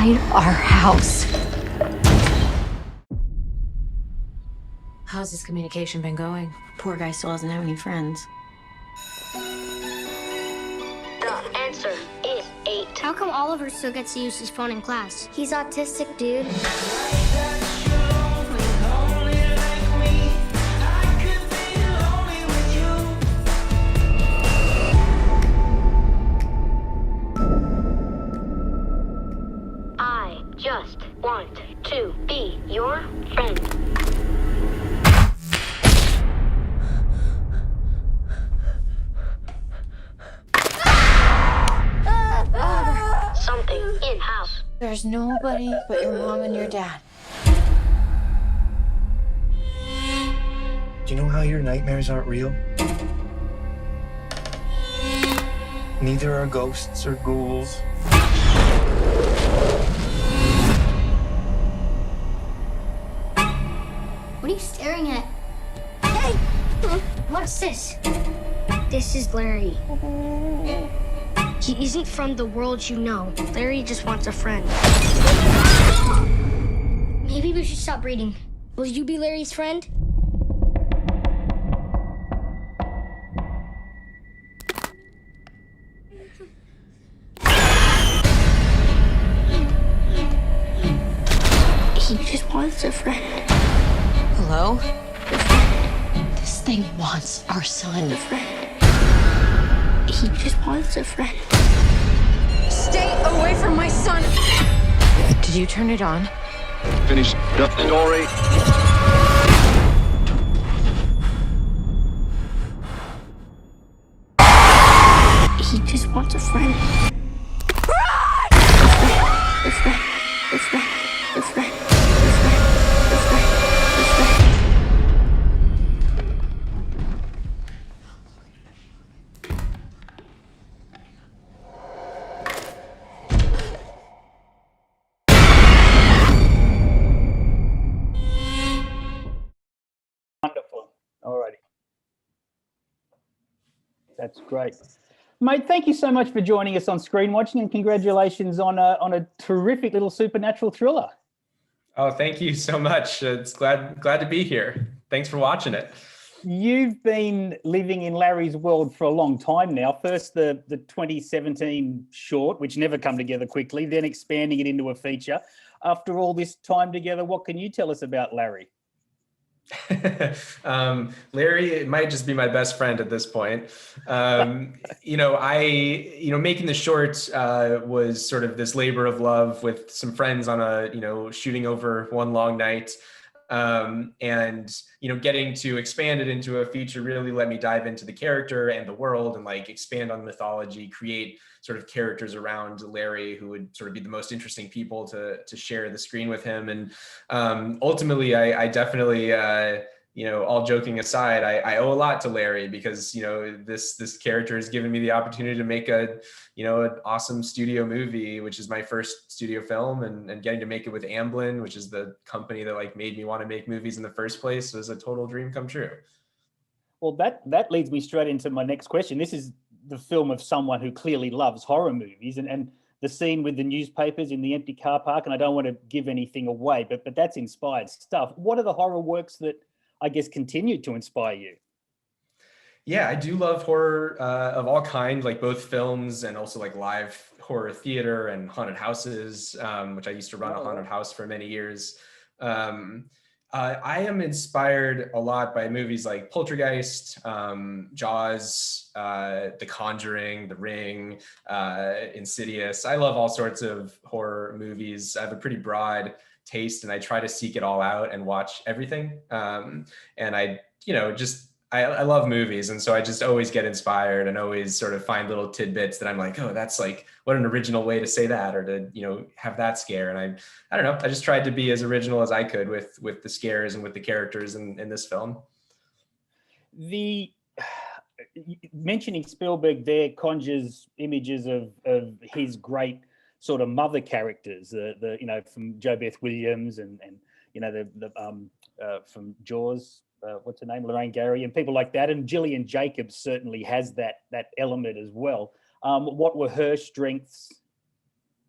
inside our house. How's this communication been going? Poor guy still doesn't have any friends. The answer is 8. How come Oliver still gets to use his phone in class? He's autistic, dude. I just want to be your friend. Something in-house. There's nobody but your mom and your dad. Do you know how your nightmares aren't real? Neither are ghosts or ghouls. What are you staring at? Hey! What's this? This is Larry. He isn't from the world you know. Larry just wants a friend. Maybe we should stop reading. Will you be Larry's friend? He just wants a friend. Hello? This thing wants our son. A friend. He just wants a friend. Stay away from my son! Did you turn it on? Finish the story. He just wants a friend. A friend. A friend. A friend. Wonderful. All righty. That's great. Mate, thank you so much for joining us on Screen Watching, and congratulations on a terrific little supernatural thriller. Oh, thank you so much. It's glad to be here. Thanks for watching it. You've been living in Larry's world for a long time now. First the 2017 short, which never come together quickly, then expanding it into a feature. After all this time together, what can you tell us about Larry? Larry, it might just be my best friend at this point. Making the short was sort of this labor of love with some friends on a, shooting over one long night. Getting to expand it into a feature really let me dive into the character and the world and expand on the mythology, create sort of characters around Larry who would sort of be the most interesting people to share the screen with him. And ultimately, I definitely, all joking aside, I owe a lot to Larry because, this character has given me the opportunity to make an awesome studio movie, which is my first studio film, and getting to make it with Amblin, which is the company that made me want to make movies in the first place, was a total dream come true. Well, that leads me straight into my next question. This is the film of someone who clearly loves horror movies, and the scene with the newspapers in the empty car park, and I don't want to give anything away, but that's inspired stuff. What are the horror works that I guess continue to inspire you? Yeah, I do love horror of all kinds, both films and also live horror theater and haunted houses, which I used to run a haunted house for many years. I am inspired a lot by movies like Poltergeist, Jaws, The Conjuring, The Ring, Insidious. I love all sorts of horror movies. I have a pretty broad taste and I try to seek it all out and watch everything. And I love movies. And so I just always get inspired and always sort of find little tidbits that I'm like, oh, that's what an original way to say that, or to, have that scare. And I don't know, I just tried to be as original as I could with the scares and with the characters in this film. Mentioning Spielberg there conjures images of his great sort of mother characters, from Jo Beth Williams and from Jaws, what's her name, Lorraine Gary, and people like that. And Gillian Jacobs certainly has that element as well. What were her strengths?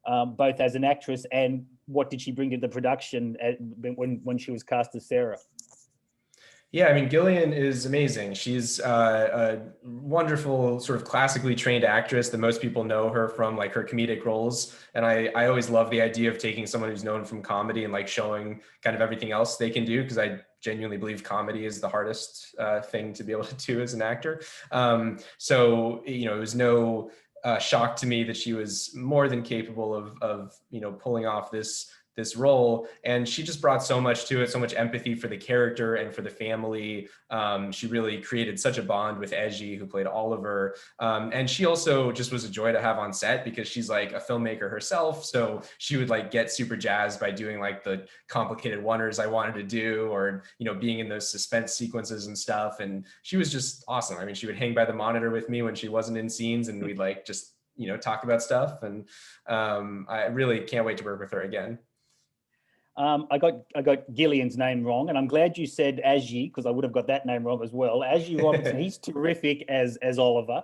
both as an actress and what did she bring to the production when she was cast as Sarah? Yeah, I mean, Gillian is amazing. She's a wonderful sort of classically trained actress that most people know her from like her comedic roles. And I always love the idea of taking someone who's known from comedy and like showing kind of everything else they can do, because I genuinely believe comedy is the hardest thing to be able to do as an actor. So, you know, it was no shock to me that she was more than capable of you know, pulling off this role. And she just brought so much to it, so much empathy for the character and for the family. She really created such a bond with Azhy, who played Oliver. And she also just was a joy to have on set because she's like a filmmaker herself. So she would like get super jazzed by doing like the complicated wonders I wanted to do, or, you know, being in those suspense sequences and stuff. And she was just awesome. I mean, she would hang by the monitor with me when she wasn't in scenes, and we'd like just, you know, talk about stuff. And I really can't wait to work with her again. I got Gillian's name wrong, and I'm glad you said Azhy, because I would have got that name wrong as well. Azhy Robertson, he's terrific as Oliver.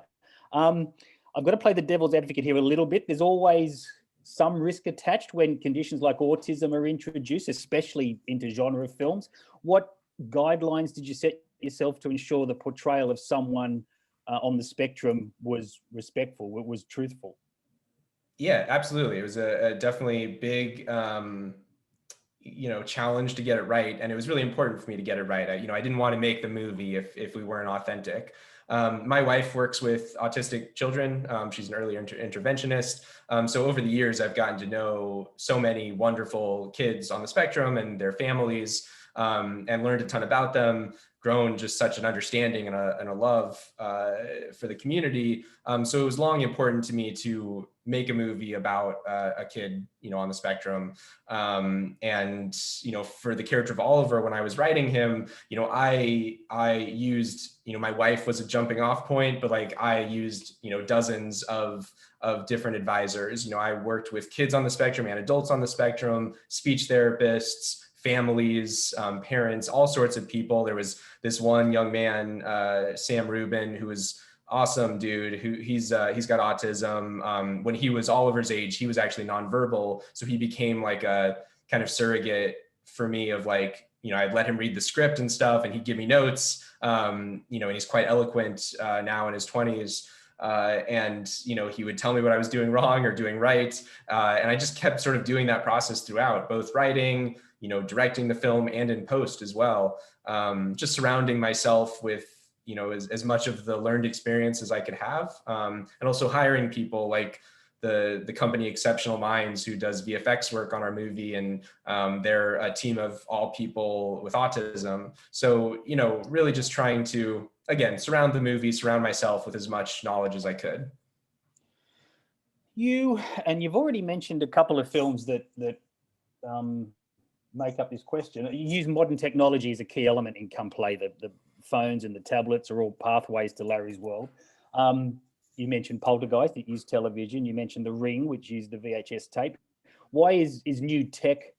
I've got to play the devil's advocate here a little bit. There's always some risk attached when conditions like autism are introduced, especially into genre films. What guidelines did you set yourself to ensure the portrayal of someone on the spectrum was respectful, was truthful? Yeah, absolutely. It was a definitely big you know, challenge to get it right. And it was really important for me to get it right. I didn't want to make the movie if we weren't authentic. My wife works with autistic children. She's an early interventionist. So over the years, I've gotten to know so many wonderful kids on the spectrum and their families, and learned a ton about them, grown just such an understanding and a love for the community. So it was long important to me to make a movie about a kid, you know, on the spectrum. And, you know, for the character of Oliver, when I was writing him, you know, I used, you know, my wife was a jumping off point, but like I used, you know, dozens of different advisors. You know, I worked with kids on the spectrum and adults on the spectrum, speech therapists, families, parents, all sorts of people. There was this one young man, Sam Rubin, who was awesome dude, who he's got autism. When he was Oliver's age, he was actually nonverbal. So he became like a kind of surrogate for me of like, you know, I'd let him read the script and stuff and he'd give me notes, you know, and he's quite eloquent now in his 20s. And, you know, he would tell me what I was doing wrong or doing right. And I just kept sort of doing that process throughout, both writing, you know, directing the film and in post as well. Just surrounding myself with, you know, as much of the learned experience as I could have. And also hiring people like the company Exceptional Minds, who does VFX work on our movie. And they're a team of all people with autism. So, you know, really just trying to, again, surround the movie, surround myself with as much knowledge as I could. You've already mentioned a couple of films that make up this question. You use modern technology as a key element in Come Play. The phones and the tablets are all pathways to Larry's world. You mentioned Poltergeist, that used television. You mentioned The Ring, which used the VHS tape. Why is new tech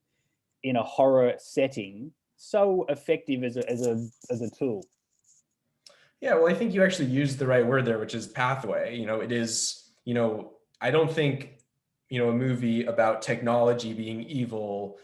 in a horror setting so effective as a tool? Yeah, well, I think you actually used the right word there, which is pathway. You know, it is, you know, I don't think, you know, a movie about technology being evil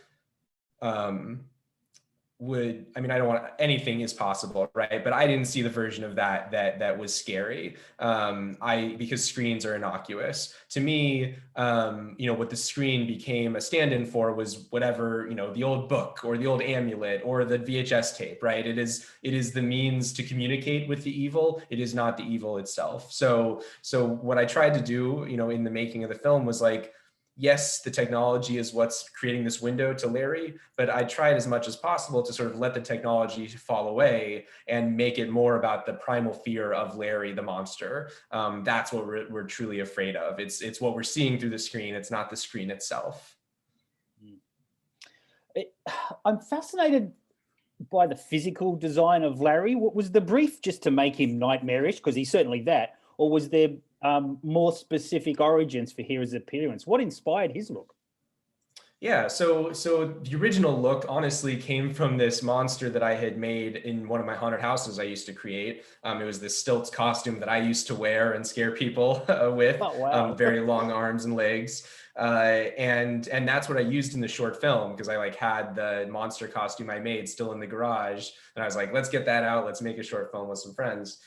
I don't want, anything is possible, right? But I didn't see the version of that was scary. Because screens are innocuous. To me, you know, what the screen became a stand-in for was whatever, you know, the old book or the old amulet or the VHS tape, right? It is the means to communicate with the evil. It is not the evil itself. So what I tried to do, you know, in the making of the film was like, yes, the technology is what's creating this window to Larry, but I tried as much as possible to sort of let the technology fall away and make it more about the primal fear of Larry, the monster. That's what we're truly afraid of. It's what we're seeing through the screen. It's not the screen itself. I'm fascinated by the physical design of Larry. What was the brief, just to make him nightmarish? Because he's certainly that. Or was there more specific origins for his appearance? What inspired his look? Yeah, so the original look honestly came from this monster that I had made in one of my haunted houses I used to create. It was this stilts costume that I used to wear and scare people with, Oh, wow. very long arms and legs. And that's what I used in the short film, because I like had the monster costume I made still in the garage, and I was like, let's get that out, let's make a short film with some friends.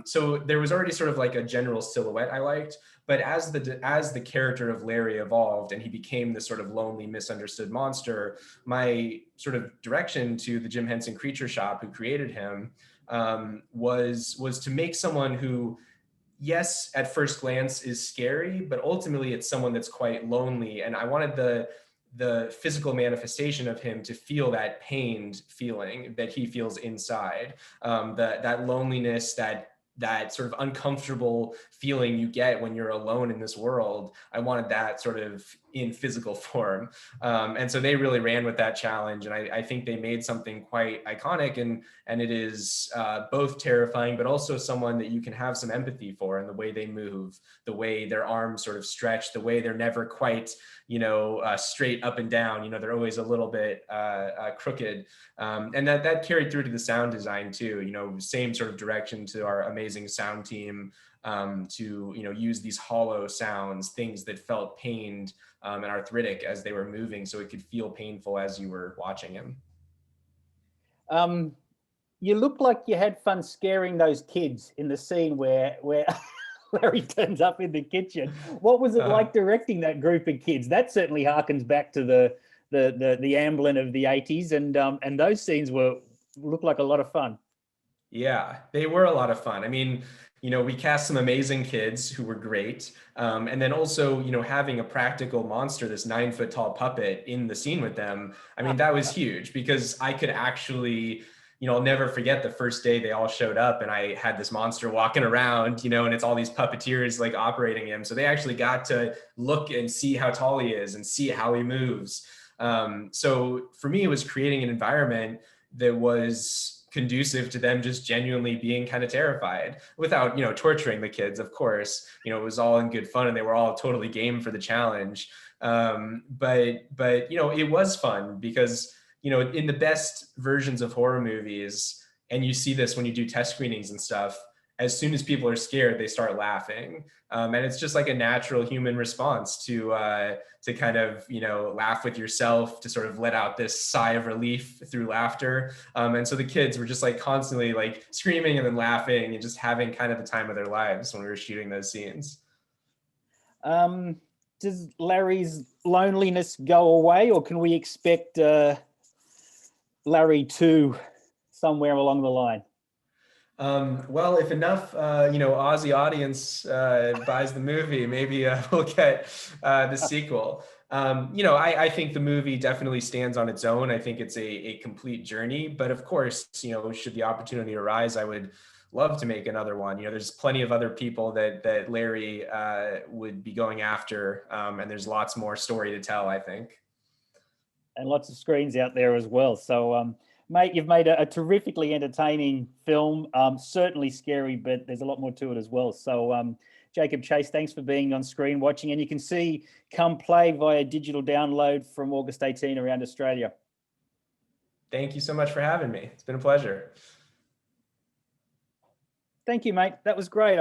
So there was already sort of like a general silhouette I liked, but as the character of Larry evolved and he became this sort of lonely, misunderstood monster, my sort of direction to the Jim Henson Creature Shop, who created him, was to make someone who, yes, at first glance is scary, but ultimately it's someone that's quite lonely. And I wanted the physical manifestation of him to feel that pained feeling that he feels inside, that loneliness, that sort of uncomfortable feeling you get when you're alone in this world. I wanted that sort of in physical form. And so they really ran with that challenge. And I think they made something quite iconic, and it is both terrifying, but also someone that you can have some empathy for, and the way they move, the way their arms sort of stretch, the way they're never quite, straight up and down, they're always a little bit crooked. And that carried through to the sound design too, same sort of direction to our amazing sound team, to use these hollow sounds, things that felt pained and arthritic as they were moving, so it could feel painful as you were watching him. You look like you had fun scaring those kids in the scene where Larry turns up in the kitchen. What was it like directing that group of kids? That certainly harkens back to the Amblin of the 80s, and those scenes look like a lot of fun. Yeah, they were a lot of fun. I mean, we cast some amazing kids who were great. And then also, having a practical monster, this 9-foot tall puppet in the scene with them, I mean, that was huge, because I could actually, I'll never forget the first day they all showed up and I had this monster walking around, and it's all these puppeteers like operating him. So they actually got to look and see how tall he is and see how he moves. So for me, it was creating an environment that was conducive to them just genuinely being kind of terrified, without, torturing the kids, of course. It was all in good fun and they were all totally game for the challenge. But it was fun because, in the best versions of horror movies, and you see this when you do test screenings and stuff, as soon as people are scared, they start laughing. And it's just like a natural human response to kind of, laugh with yourself, to sort of let out this sigh of relief through laughter. And so the kids were just like constantly like screaming and then laughing and just having kind of the time of their lives when we were shooting those scenes. Does Larry's loneliness go away, or can we expect Larry 2 somewhere along the line? Well, if enough, Aussie audience buys the movie, maybe we'll get the sequel. I think the movie definitely stands on its own. I think it's a complete journey, but of course, should the opportunity arise, I would love to make another one. There's plenty of other people that Larry would be going after, and there's lots more story to tell, I think. And lots of screens out there as well. So, mate, you've made a terrifically entertaining film, certainly scary, but there's a lot more to it as well. So, Jacob Chase, thanks for being on Screen Watching. And you can see Come Play via digital download from August 18 around Australia. Thank you so much for having me. It's been a pleasure. Thank you, mate. That was great.